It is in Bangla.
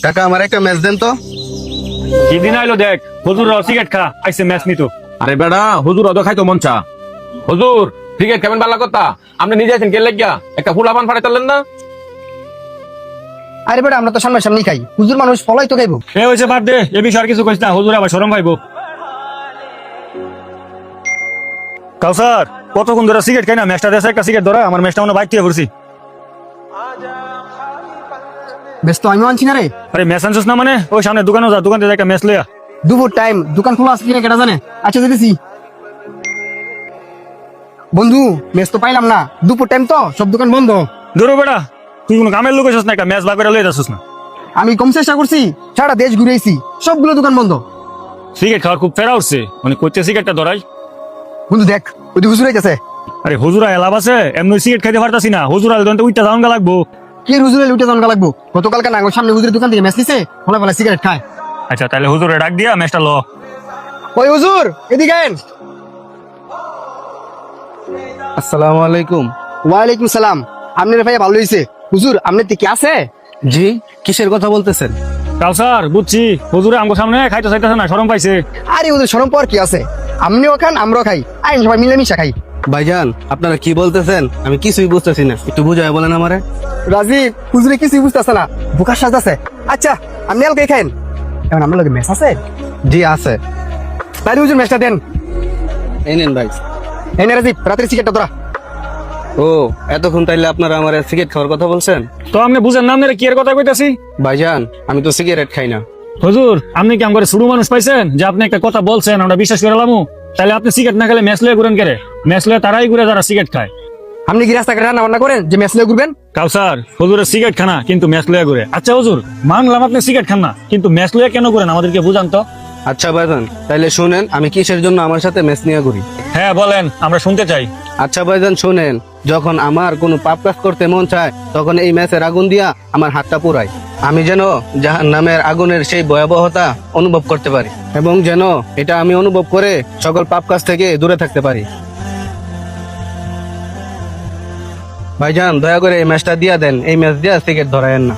কাকা আমার একটা ম্যাচ দেন তো। কি দিন আইলো দেখ, হুজুর সিগারেট খা আইসে ম্যাচ নিতো। আরে বেড়া হুজুর অদ খাইতো মন চা। হুজুর ক্রিকেট কেমন ভালো কথা, আপনি নিজে আছেন কে লাগিয়া একটা ফুলা পান ফাড়ে চললেন না। আরে বেটা আমরা তো সামনে সামনে খাই, হুজুর মানুষ ফলাই তো খাইবো। এ হয়েছে বাদ দে, এ বিষয়ে আর কিছু কইস না, হুজুর আবার শরম পাইবো। কাউসার কতক্ষণ ধরে সিগারেট খাই না, ম্যাচটা দেশে একটা সিগারেট ধরা, আমার ম্যাচটা মনে বাইক দিয়ে ঘুরছি। ব্যস্ত আমিও আনছি না রে। আরে ম্যাচ আনছিস না মানে ওই সামনে দোকানে যা, দোকান থেকে একটা ম্যাচ লইয়া। দুপুর টাইম, দোকান খোলা আছে কিনা কেটা জানে। আচ্ছা দিতেছি। বন্ধু মেস তো পাইলাম না, দুপুর টাইম তো সব দোকান বন্ধ। ধরো বেটা, তুই কোনো কামের লোক আছিস না, একটা ম্যাচ বাগেরা লইয়া যাচ্ছিস না। আমি কম চেষ্টা করছি, সারা দেশ ঘুরেছি, সবগুলো দোকান বন্ধ। সিগারেট খাওয়ার খুব ফেরা উঠছে, মানে কইতে সিগারেটটা ধরাই। বন্ধু দেখ ওই হুজুর আইতাছে। আরে হুজুরা এলাভ আছে, এমনি সিগারেট খাইতে পারতাছি না, হুজুরা উইটা যাওয়ান গা লাগবো। কি হুজুরে লুটে জানকা লাগবো? গতকালকে নাঙ্গল সামনে হুজুরের দোকান থেকে ম্যাচ নিছে, ফলে ফলে সিগারেট খায়। আচ্ছা তাহলে হুজুরে ডাক দিয়া ম্যাচটা ল। ওই হুজুর এদিকে আইন। আসসালামু আলাইকুম। ওয়ালাইকুম সালাম। আপনার ভাই ভালো হয়েছে। হুজুর আপনার কি আছে? জি, কিসের কথা বলতেছেন? কাউসার বুঝছি, হুজুরে আমগো সামনে খাইতে চাইতেছে না, শরম পাইছে। আরে হুজুর শরম পাওয়ার কি আছে? আপনিও খান আমরাও খাই, আইন সবাই মিলেমিশা খাই। ভাইজান আপনারা কি বলতেছেন আমি কিছুই বুঝতেছি না, একটু বুঝায় বলেন আমারে। রাজীব হুজুরে কিছুই বুঝতেছে না, বোকার সাজ আছে। আচ্ছা আপনি আলকে খাইন। এখন আপনার লগে ম্যাচ আছে? জি আছে। তাই হুজুর ম্যাচটা দেন। এই নেন ভাই। এই নে রাজীব, রাতের সিগারেটটা ধরা। ও এতক্ষণ তাইলে আপনারা আমার সিগারেট খাওয়ার কথা বলছেন? তো আপনি বুঝেন না আপনারা কি এর কথা কইতাছি? ভাইজান আমি তো সিগারেট খাই না। হুজুর আপনি কি আমার শুরু মানুষ পাইছেন যে আপনি একটা কথা বলছেন আমরা বিশ্বাস করে লামু? তাহলে আপনি সিগারেট না খেলে ম্যাচ লয়ে ঘুরেন কেরে? ম্যাচ লয়ে তারাই ঘুরে যারা সিগারেট খায়। আপনি কি রাস্তাঘাটে রান্না বান্না করেন যে ম্যাচ লয়ে ঘুরবেন? কাউসার হুজুরের সিগারেট খানা কিন্তু ম্যাচ লয়ে ঘুরে। আচ্ছা হুজুর মানলাম আপনি সিগারেট খান না, কিন্তু ম্যাচ লয়ে কেন ঘুরেন আমাদেরকে বুঝান তো। আচ্ছা ভাইজান তাইলে শুনেন আমি কিসের জন্য আমার সাথে ম্যাচ নিয়ে ঘুরি। হ্যাঁ বলেন, আমরা শুনতে চাই। আচ্ছা ভাইজান শুনেন, যখন আমার কোনো পাপ কাজ করতে মন চায় তখন এই ম্যাচের আগুন দিয়া আমার হাতটা পুরাই। আমি যেন জাহান্নামের আগুনের সেই ভয়াবহতা অনুভব করতে পারি, এবং যেন এটা আমি অনুভব করে সকল পাপ কাজ থেকে দূরে থাকতে পারি। ভাইজান দয়া করে এই ম্যাচটা দিয়া দেন, এই ম্যাচ দিয়া সিগারেট ধরায়েন না।